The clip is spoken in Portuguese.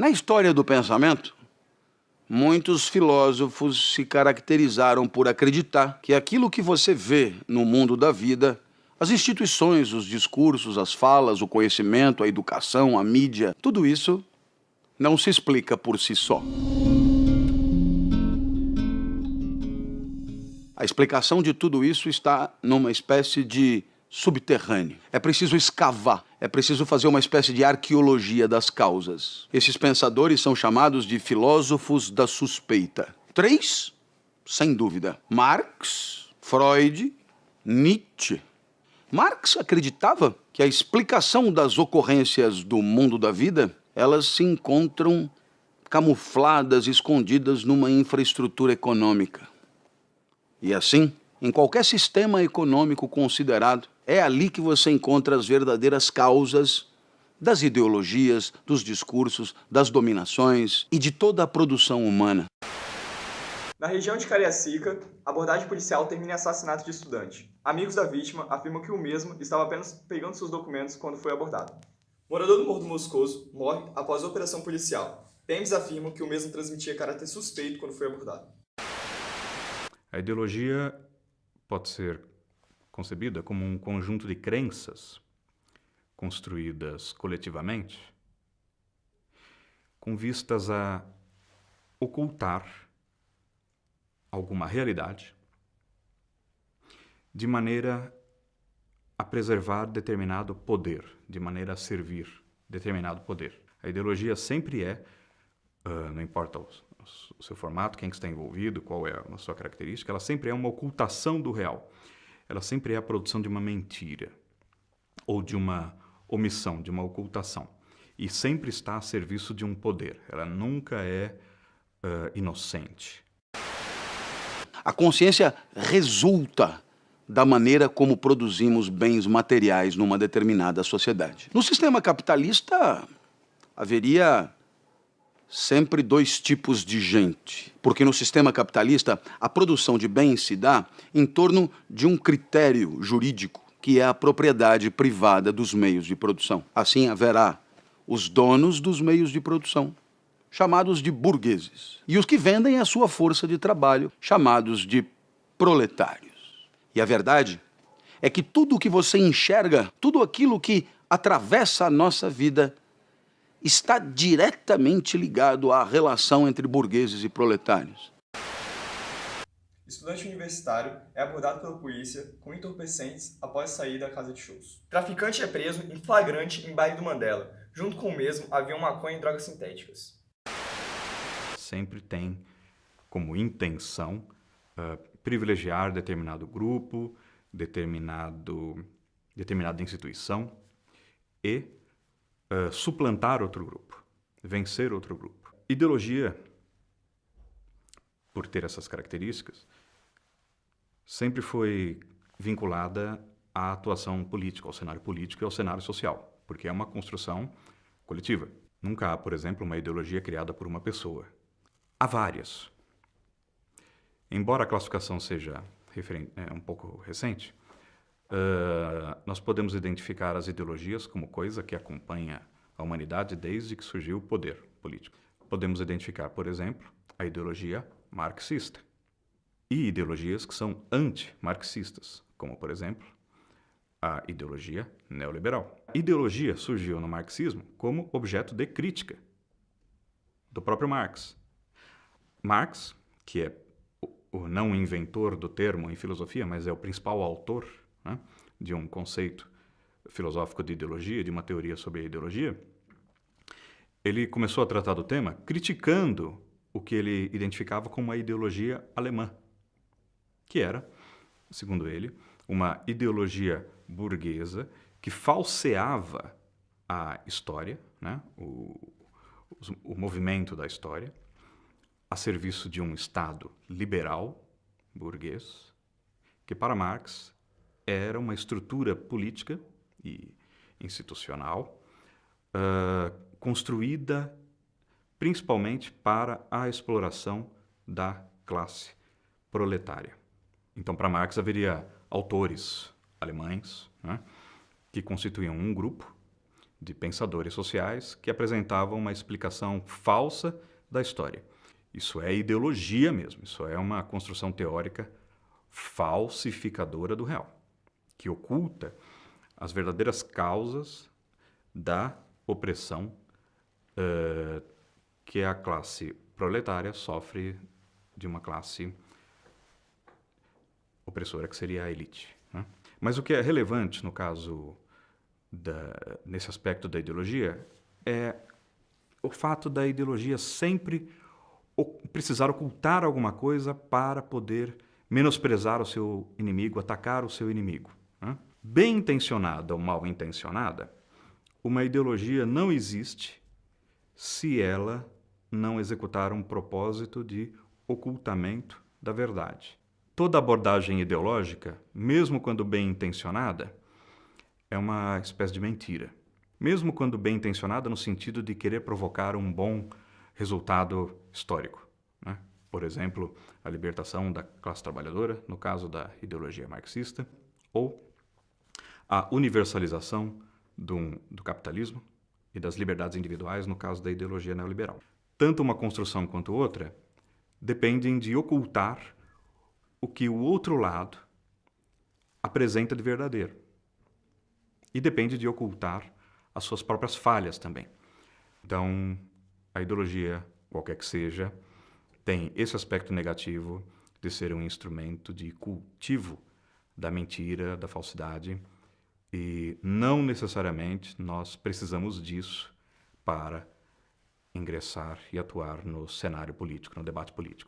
Na história do pensamento, muitos filósofos se caracterizaram por acreditar que aquilo que você vê no mundo da vida, as instituições, os discursos, as falas, o conhecimento, a educação, a mídia, tudo isso não se explica por si só. A explicação de tudo isso está numa espécie de subterrâneo. É preciso escavar, é preciso fazer uma espécie de arqueologia das causas. Esses pensadores são chamados de filósofos da suspeita. 3, sem dúvida: Marx, Freud, Nietzsche. Marx acreditava que a explicação das ocorrências do mundo da vida, elas se encontram camufladas, escondidas numa infraestrutura econômica. E assim, em qualquer sistema econômico considerado, é ali que você encontra as verdadeiras causas das ideologias, dos discursos, das dominações e de toda a produção humana. Na região de Cariacica, a abordagem policial termina em assassinato de estudante. Amigos da vítima afirmam que o mesmo estava apenas pegando seus documentos quando foi abordado. Morador do Morro do Moscoso morre após a operação policial. PMs afirmam que o mesmo transmitia caráter suspeito quando foi abordado. A ideologia pode ser concebida como um conjunto de crenças construídas coletivamente com vistas a ocultar alguma realidade de maneira a preservar determinado poder, de maneira a servir determinado poder. A ideologia sempre é, não importa o seu formato, quem está envolvido, qual é a sua característica, ela sempre é uma ocultação do real. Ela sempre é a produção de uma mentira, ou de uma omissão, de uma ocultação. E sempre está a serviço de um poder. Ela nunca é inocente. A consciência resulta da maneira como produzimos bens materiais numa determinada sociedade. No sistema capitalista, haveria sempre 2 tipos de gente, porque no sistema capitalista a produção de bens se dá em torno de um critério jurídico, que é a propriedade privada dos meios de produção. Assim haverá os donos dos meios de produção, chamados de burgueses, e os que vendem a sua força de trabalho, chamados de proletários. E a verdade é que tudo o que você enxerga, tudo aquilo que atravessa a nossa vida, está diretamente ligado à relação entre burgueses e proletários. Estudante universitário é abordado pela polícia com entorpecentes após sair da casa de shows. Traficante é preso em flagrante em bairro do Mandela. Junto com o mesmo, havia maconha e drogas sintéticas. Sempre tem como intenção privilegiar determinado grupo, determinada instituição e suplantar outro grupo, vencer outro grupo. Ideologia, por ter essas características, sempre foi vinculada à atuação política, ao cenário político e ao cenário social, porque é uma construção coletiva. Nunca há, por exemplo, uma ideologia criada por uma pessoa. Há várias. Embora a classificação seja um pouco recente, nós podemos identificar as ideologias como coisa que acompanha a humanidade desde que surgiu o poder político. Podemos identificar, por exemplo, a ideologia marxista e ideologias que são anti-marxistas, como, por exemplo, a ideologia neoliberal. A ideologia surgiu no marxismo como objeto de crítica do próprio Marx. Marx, que é o não inventor do termo em filosofia, mas é o principal autor, né, de um conceito filosófico de ideologia, de uma teoria sobre a ideologia, ele começou a tratar do tema criticando o que ele identificava como a ideologia alemã, que era, segundo ele, uma ideologia burguesa que falseava a história, né, o movimento da história, a serviço de um Estado liberal, burguês, que para Marx era uma estrutura política e institucional construída principalmente para a exploração da classe proletária. Então, para Marx, haveria autores alemães, né, que constituíam um grupo de pensadores sociais que apresentavam uma explicação falsa da história. Isso é ideologia mesmo, isso é uma construção teórica falsificadora do real, que oculta as verdadeiras causas da opressão que a classe proletária sofre de uma classe opressora, que seria a elite, né? Mas o que é relevante no caso nesse aspecto da ideologia é o fato da ideologia sempre precisar ocultar alguma coisa para poder menosprezar o seu inimigo, atacar o seu inimigo, né? Bem intencionada ou mal intencionada, uma ideologia não existe se ela não executar um propósito de ocultamento da verdade. Toda abordagem ideológica, mesmo quando bem intencionada, é uma espécie de mentira. Mesmo quando bem intencionada no sentido de querer provocar um bom resultado histórico, né? Por exemplo, a libertação da classe trabalhadora, no caso da ideologia marxista, ou a universalização do capitalismo e das liberdades individuais, no caso da ideologia neoliberal. Tanto uma construção quanto outra dependem de ocultar o que o outro lado apresenta de verdadeiro. E depende de ocultar as suas próprias falhas também. Então, a ideologia, qualquer que seja, tem esse aspecto negativo de ser um instrumento de cultivo da mentira, da falsidade, e não necessariamente nós precisamos disso para ingressar e atuar no cenário político, no debate político.